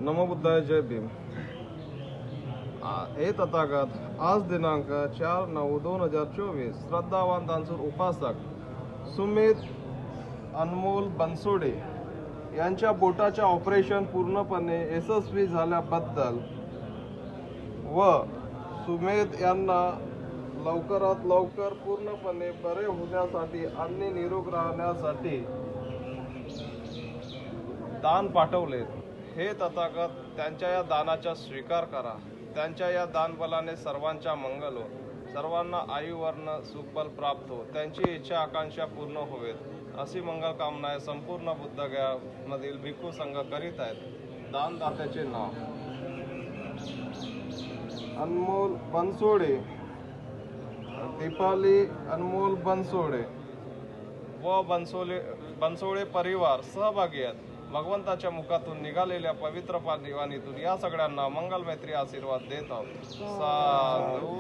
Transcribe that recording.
नमो बुद्धाय, जय भीम। हे तथागत आज दिनांक 4/9/2024 श्रद्धावान दानशूर उपासक सुमित अनमोल बनसोडे यांच्या बोटाचे ऑपरेशन पूर्णपणे यशस्वी झाल्याबद्दल व सुमित यांना लवकरात लवकर पूर्णपणे बरे होण्यासाठी आणि निरोग राहण्यासाठी दान पाठवले। हे तथागत त्यांच्या या दानाचा स्वीकार करा। त्यांच्या या दानबलाने सर्वांच्या मंगल हो, सर्वांना आयुवर्ण सुखबल प्राप्त हो, त्यांची इच्छा आकांक्षा पूर्ण होवेत अशी मंगल कामना संपूर्ण बुद्धगया मधील भिक्खू संघ करीत आहेत। दानदात्याचे नाव अनमोल बनसोडे, दीपाली अनमोल बनसोडे व बनसोडे परिवार सहभागी आहेत। भगवंताच्या मुखातून निघालेल्या पवित्र वाणीतून या सगळ्यांना मंगल मैत्री आशीर्वाद देत आहोत। साधू